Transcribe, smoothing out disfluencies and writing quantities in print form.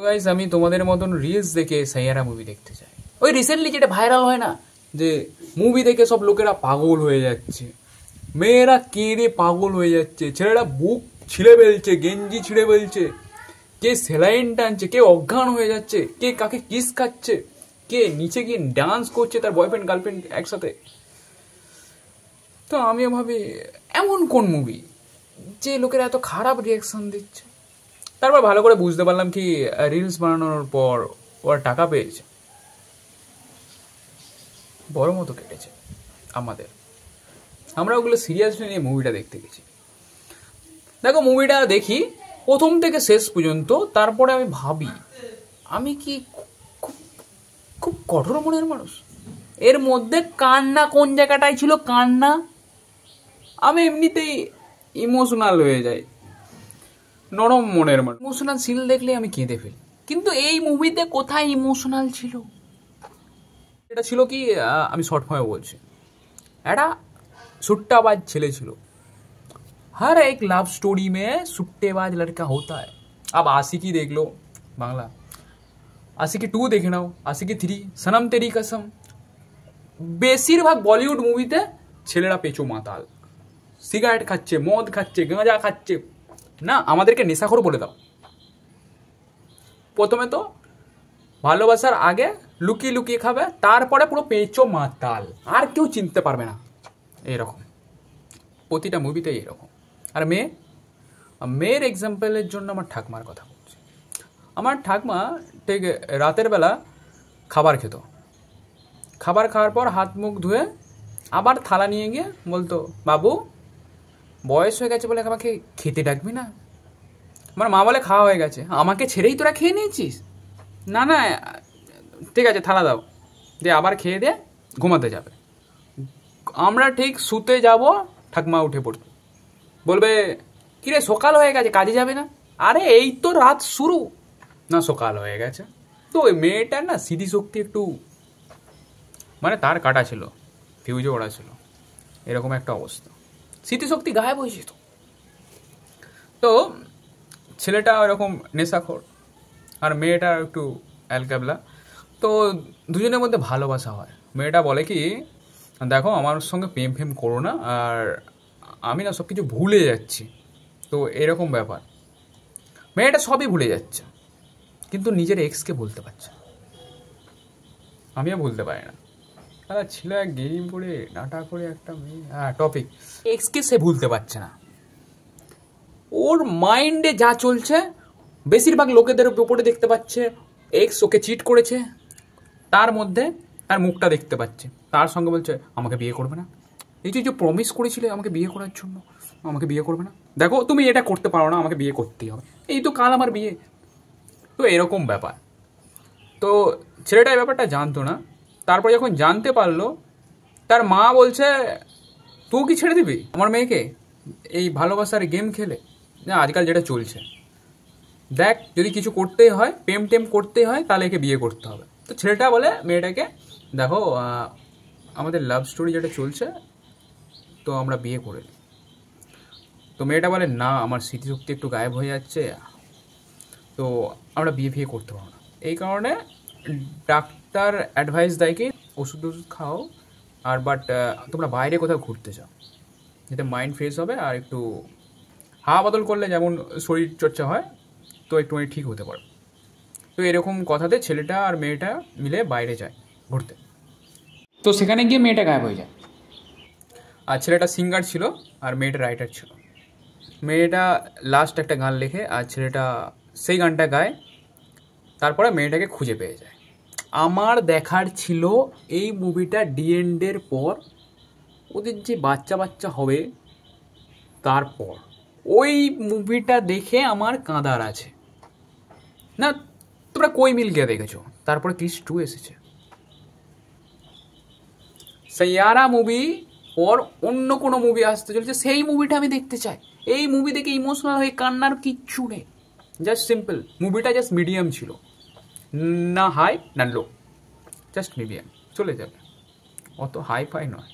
Guys আমি তোমাদের মতন রিলস দেখে সাইয়ারা মুভি দেখতে চাই। ওই রিসেন্টলি যেটা ভাইরাল হয় না, যে মুভি দেখে সব লোকেরা পাগল হয়ে যাচ্ছে, মেয়েরা কেঁদে পাগল হয়ে যাচ্ছে, ছেলেরা বুক ছিঁড়ে ফেলছে, গেঞ্জি ছিঁড়ে ফেলছে, কে স্যালাইন টানছে, কে অজ্ঞান হয়ে যাচ্ছে, কে কাকে কিস খাচ্ছে, কে নিচে গিয়ে ডান্স করছে তার বয়ফ্রেন্ড গার্লফ্রেন্ড একসাথে। তো আমিও ভাবি এমন কোন মুভি যে লোকেরা এত খারাপ রিয়াকশন দিচ্ছে। তারপর ভালো করে বুঝতে পারলাম কি রিলস বানানোর পর ওরা টাকা পেয়েছে, বড় মতো কেটেছে আমাদের। আমরা ওগুলো সিরিয়াসলি নিয়ে মুভিটা দেখতে গেছি। দেখো মুভিটা দেখি প্রথম থেকে শেষ পর্যন্ত, তারপরে আমি ভাবি আমি কি খুব খুব কঠোর মনের মানুষ। এর মধ্যে কান্না কোন জায়গাটায় ছিল, কান্না। আমি এমনিতেই ইমোশনাল হয়ে যাই, নরম মনের মানুষ। ইমোশনাল সিন দেখলে আমি কেঁদে ফেলি, কিন্তু এই মুভিতে কোথায় ইমোশনাল ছিল? এটা ছিল কি, আমি শর্ট ফর্মে বলছি, একটা सुट्टाबाज ছেলে ছিল। हर एक लव स्टोरी में सुट्टेबाज लड़का होता है। अब आशिकी देख लो बांग्ला, आशिकी 2 দেখে নাও, आशिकी 3, सनम तेरी कसम। বেশিরভাগ বলিউড মুভিতে ছেলেরা পেঁচো মাতাল, সিগারেট খাচ্ছে, মদ খাচ্ছে, গাঁজা খাচ্ছে। না, আমাদেরকে নেশাখোর বলে দাও। প্রথমে তো ভালোবাসার আগে লুকিয়ে লুকিয়ে খাবে, তারপরে পুরো পেঁচো মাতাল, আর কেউ চিনতে পারবে না। এরকম প্রতিটা মুভিতেই এরকম। আর মেয়ের এক্সাম্পলের জন্য আমার ঠাকমার কথা বলছি। আমার ঠাকমা ঠিক রাতের বেলা খাবার খেত, খাবার খাওয়ার পর হাত মুখ ধুয়ে আবার থালা নিয়ে গিয়ে বলতো, বাবু বয়স হয়ে গেছে বলে আমাকে খেতে ডাকবি না। আমার মা বলে, খাওয়া হয়ে গেছে। আমাকে ছেড়েই তোরা খেয়ে নিয়েছিস? না না ঠিক আছে, থালা দাও, দিয়ে আবার খেয়ে দিয়ে ঘুমাতে যাবে। আমরা ঠিক শুতে যাব, ঠাকমা উঠে পড়বে, বলবে, কিরে সকাল হয়ে গেছে, কাজে যাবে না? আরে এই তো রাত শুরু। না, সকাল হয়ে গেছে। তো ওই মেয়েটার না স্মৃতিশক্তি একটু, মানে তার কাটা ছিল, ফিউজে ওড়া ছিল, এরকম একটা অবস্থা। স্মৃতিশক্তি গায়েব হয়ে যেত। তো ছেলেটা এরকম নেশাখোর আর মেয়েটা একটু অ্যালকাবলা। তো দুজনের মধ্যে ভালোবাসা হয়। মেয়েটা বলে কি, দেখো আমার সঙ্গে প্রেম ফেম করো না, আর আমি না সব কিছু ভুলে যাচ্ছি। তো এরকম ব্যাপার, মেয়েটা সবই ভুলে যাচ্ছে, কিন্তু নিজের এক্সকে বলতে পারছে না। আমিও বলতে পারি না। তারা ছিল এক গেম করে নাটা করে একটা মেয়ে, টপিক, এক্সকে সে ভুলতে পারছে না। ওর মাইন্ডে যা চলছে বেশিরভাগ লোকেদের উপরে দেখতে পাচ্ছে। এক্স ওকে চিট করেছে, তার মধ্যে তার মুখটা দেখতে পাচ্ছে, তার সঙ্গে বলছে আমাকে বিয়ে করবে না। এই যে প্রমিস করেছিলে আমাকে বিয়ে করার জন্য, আমাকে বিয়ে করবে না, দেখো তুমি এটা করতে পারো না, আমাকে বিয়ে করতেই হবে, এই তো কাল আমার বিয়ে। তো এরকম ব্যাপার। তো ছেলেটা এই ব্যাপারটা জানতো না। তারপর যখন জানতে পারলো, তার মা বলছে, তুই কি ছেড়ে দিবি আমার মেয়েকে এই ভালোবাসার গেম খেলে? না, আজকাল যেটা চলছে, দেখ যদি কিছু করতেই হয়, প্রেম টেম করতে হয়, তাহলে একে বিয়ে করতে হবে। তো ছেলেটা বলে মেয়েটাকে, দেখো আমাদের লাভ স্টোরি যেটা চলছে, তো আমরা বিয়ে করে নিই। তো মেয়েটা বলে, না আমার স্মৃতিশক্তি একটু গায়েব হয়ে যাচ্ছে, তো আমরা বিয়ে করতে পারবো না। এই কারণে ডাক্তার অ্যাডভাইস দেয় কি, ওষুধ খাও, আর বাট তোমরা বাইরে কোথাও ঘুরতে যাও, যাতে মাইন্ড ফ্রেশ হবে, আর একটু হাওয়া বদল করলে যেমন শরীর চর্চা হয়, তো একটু ঠিক হতে পারে। তো এরকম কথাতে ছেলেটা আর মেয়েটা মিলে বাইরে যায় ঘুরতে। তো সেখানে গিয়ে মেয়েটা গায়েব হয়ে যায়। আর ছেলেটা সিঙ্গার ছিল আর মেয়েটা রাইটার ছিল। মেয়েটা লাস্ট একটা গান লেখে আর ছেলেটা সেই গানটা গায়। তারপরে মেয়েটাকে খুঁজে পেয়ে যায়। আমার দেখার ছিল এই মুভিটা ডিএন্ডের পর ওদের যে বাচ্চা বাচ্চা হবে, তারপর ওই মুভিটা দেখে আমার কাঁদার আছে। না, তোমরা কই মিল গিয়ে দেখেছো, তারপরে ক্রিস 2 এসেছে। সাইয়ারা মুভি ওর অন্য কোনো মুভি আসতে চলেছে, সেই মুভিটা আমি দেখতে চাই। এই মুভি দেখে ইমোশনাল হয়ে কান্নার কিচ্ছু নেই, জাস্ট সিম্পল। মুভিটা জাস্ট মিডিয়াম ছিল, না হাই না লো, জাস্ট মিডিয়াম, চলে যাবে, অত হাই ফাই নয়।